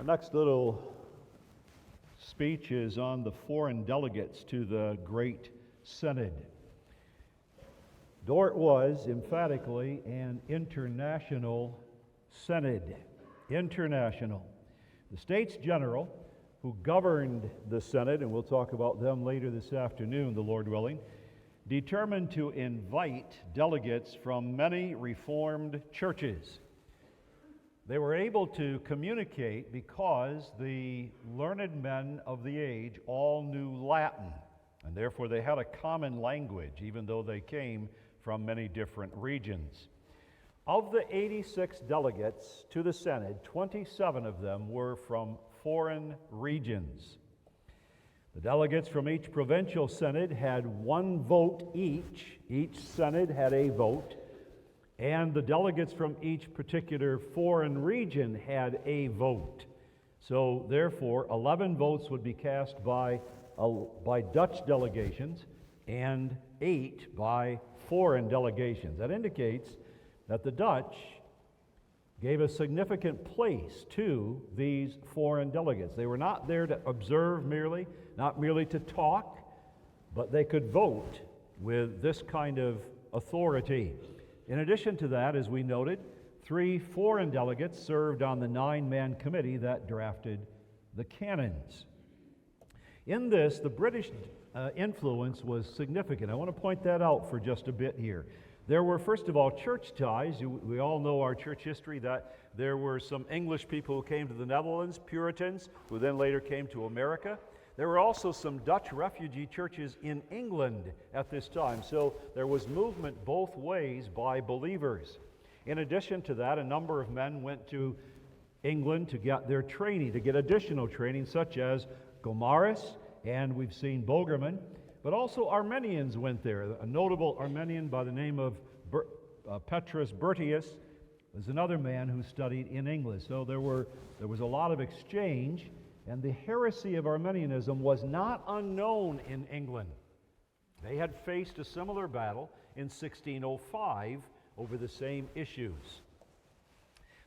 Next little speech is on the foreign delegates to the Great Synod. Dordt was emphatically an international synod. International. The States General, who governed the synod, and we'll talk about them later this afternoon, the Lord willing, determined to invite delegates from many Reformed churches. They were able to communicate because the learned men of the age all knew Latin, and therefore they had a common language, even though they came from many different regions. Of the 86 delegates to the Synod, 27 of them were from foreign regions. The delegates from each provincial synod had one vote each. Each synod had a vote. And the delegates from each particular foreign region had a vote. So therefore, 11 votes would be cast by Dutch delegations and 8 by foreign delegations. That indicates that the Dutch gave a significant place to these foreign delegates. They were not there to observe merely, not merely to talk, but they could vote with this kind of authority. In addition to that, as we noted, 3 foreign delegates served on the 9-man committee that drafted the canons. In this, the British influence was significant. I want to point that out for just a bit here. There were, first of all, church ties. We all know our church history, that there were some English people who came to the Netherlands, Puritans, who then later came to America. There were also some Dutch refugee churches in England at this time, so there was movement both ways by believers. In addition to that, a number of men went to England to get their training, to get additional training, such as Gomaris, and we've seen Bogerman, but also Armenians went there. A notable Armenian by the name of Petrus Bertius was another man who studied in England. So there was a lot of exchange. And the heresy of Arminianism was not unknown in England. They had faced a similar battle in 1605 over the same issues.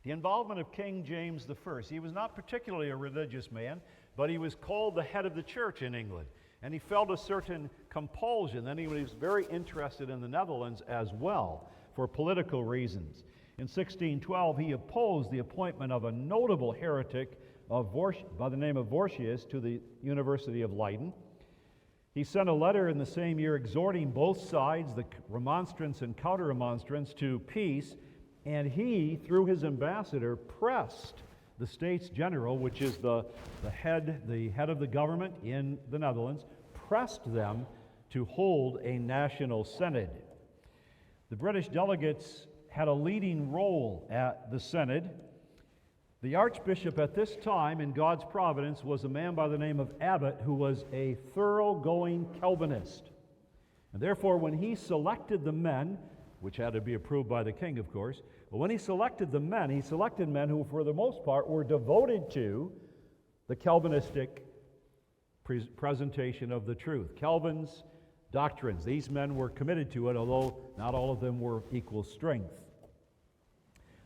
The involvement of King James I, he was not particularly a religious man, but he was called the head of the church in England. And he felt a certain compulsion. Then he was very interested in the Netherlands as well for political reasons. In 1612, he opposed the appointment of a notable heretic by the name of Vortius to the University of Leiden. He sent a letter in the same year exhorting both sides, the remonstrance and counter-remonstrance, to peace, and he, through his ambassador, pressed the States General, which is the head of the government in the Netherlands, pressed them to hold a national synod. The British delegates had a leading role at the synod. The archbishop at this time, in God's providence, was a man by the name of Abbot, who was a thoroughgoing Calvinist. And therefore, when he selected the men, which had to be approved by the king, of course, but when he selected the men, he selected men who, for the most part, were devoted to the Calvinistic presentation of the truth. Calvin's doctrines. These men were committed to it, although not all of them were equal strength.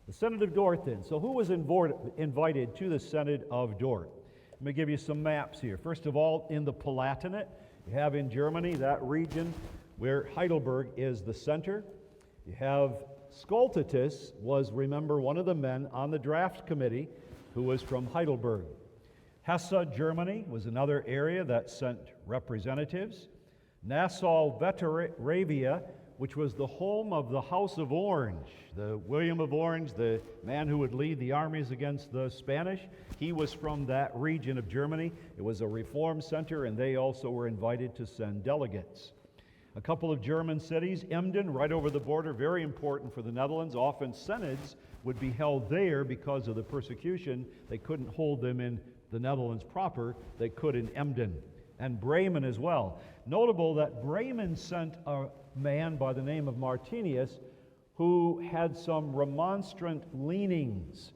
The Synod of Dordt, then. So who was invited to the Synod of Dordt? Let me give you some maps here. First of all, in the Palatinate, you have in Germany that region where Heidelberg is the center. You have Scoltitus was, remember, one of the men on the draft committee who was from Heidelberg. Hesse, Germany, was another area that sent representatives. Nassau-Wetteravia, which was the home of the House of Orange, the William of Orange, the man who would lead the armies against the Spanish. He was from that region of Germany. It was a reform center, and they also were invited to send delegates. A couple of German cities, Emden, right over the border, very important for the Netherlands. Often synods would be held there because of the persecution. They couldn't hold them in the Netherlands proper. They could in Emden. And Bremen as well. Notable that Bremen sent a man by the name of Martinius who had some remonstrant leanings.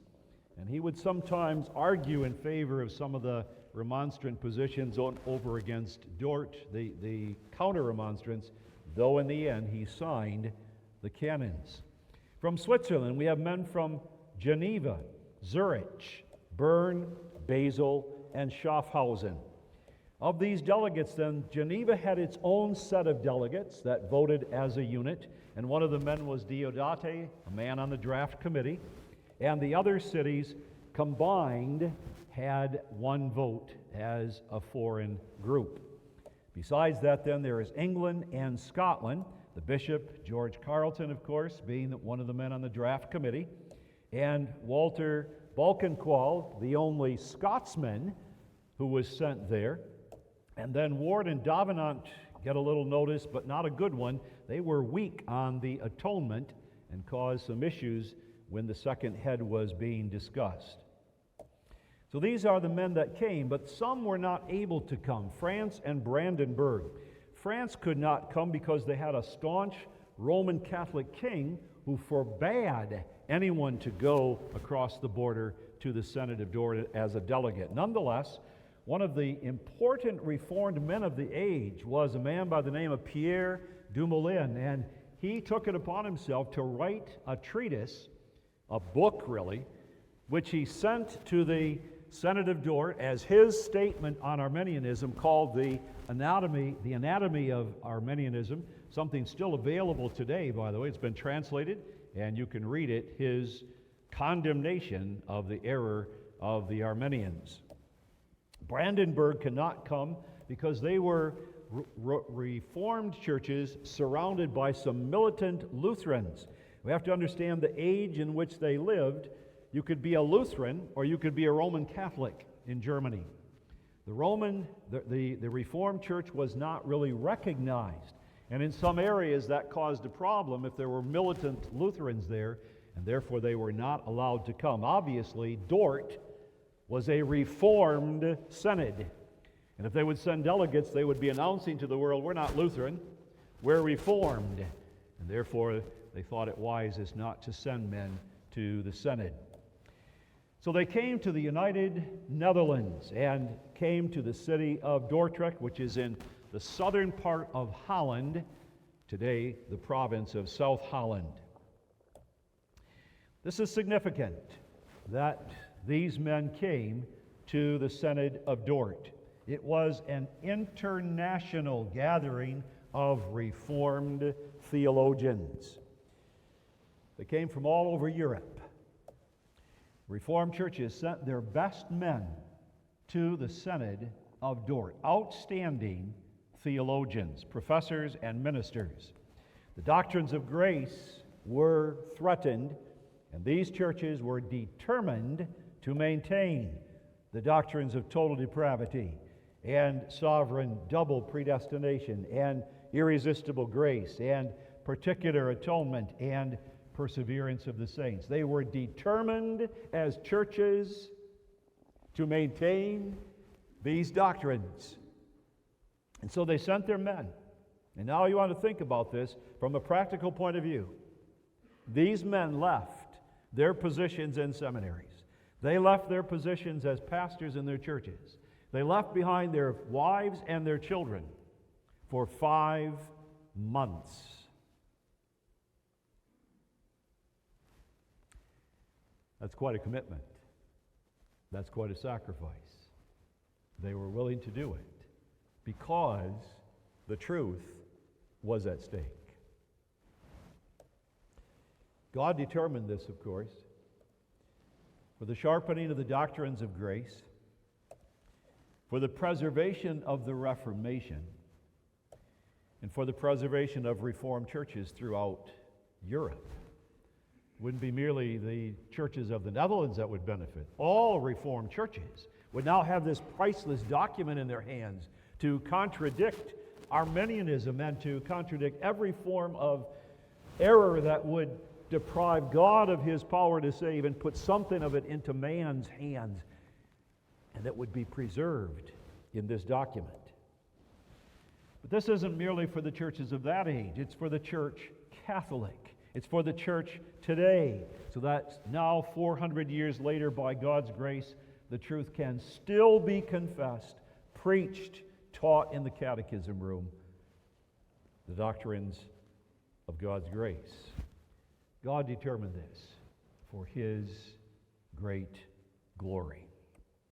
And he would sometimes argue in favor of some of the remonstrant positions over against Dordt, the counter-remonstrance, though in the end he signed the canons. From Switzerland, we have men from Geneva, Zurich, Bern, Basel, and Schaffhausen. Of these delegates, then, Geneva had its own set of delegates that voted as a unit, and one of the men was Diodate, a man on the draft committee, and the other cities combined had one vote as a foreign group. Besides that, then, there is England and Scotland, the bishop, George Carleton, of course, being one of the men on the draft committee, and Walter Balkenkwal, the only Scotsman who was sent there. And then Ward and Davenant get a little notice, but not a good one. They were weak on the atonement and caused some issues when the second head was being discussed. So these are the men that came, but some were not able to come. France and Brandenburg. France could not come because they had a staunch Roman Catholic king who forbade anyone to go across the border to the Synod of Dordt as a delegate. Nonetheless, one of the important Reformed men of the age was a man by the name of Pierre Dumoulin, and he took it upon himself to write a treatise, a book really, which he sent to the Synod of Dordt as his statement on Arminianism, called the Anatomy of Arminianism, something still available today, by the way. It's been translated, and you can read it, his condemnation of the error of the Arminians. Brandenburg cannot come because they were Reformed churches surrounded by some militant Lutherans. We have to understand the age in which they lived. You could be a Lutheran or you could be a Roman Catholic in Germany. The Reformed church was not really recognized, and in some areas that caused a problem if there were militant Lutherans there, and therefore they were not allowed to come. Obviously, Dordt was a Reformed synod, and if they would send delegates, they would be announcing to the world, we're not Lutheran, we're Reformed, and therefore they thought it wisest not to send men to the synod. So they came to the United Netherlands and came to the city of Dordrecht, which is in the southern part of Holland, today the province of South Holland. This is significant that these men came to the Synod of Dordt. It was an international gathering of Reformed theologians. They came from all over Europe. Reformed churches sent their best men to the Synod of Dordt, outstanding theologians, professors, and ministers. The doctrines of grace were threatened, and these churches were determined to maintain the doctrines of total depravity and sovereign double predestination and irresistible grace and particular atonement and perseverance of the saints. They were determined as churches to maintain these doctrines. And so they sent their men. And now you want to think about this from a practical point of view. These men left their positions in seminaries. They left their positions as pastors in their churches. They left behind their wives and their children for 5 months. That's quite a commitment. That's quite a sacrifice. They were willing to do it because the truth was at stake. God determined this, of course, for the sharpening of the doctrines of grace, for the preservation of the Reformation, and for the preservation of Reformed churches throughout Europe. It wouldn't be merely the churches of the Netherlands that would benefit. All Reformed churches would now have this priceless document in their hands to contradict Arminianism and to contradict every form of error that would deprive God of His power to save and put something of it into man's hands, and that would be preserved in this document. But this isn't merely for the churches of that age. It's for the church Catholic. It's for the church today, so that now 400 years later, by God's grace, the truth can still be confessed, preached, taught in the catechism room, the doctrines of God's grace. God determined this for His great glory.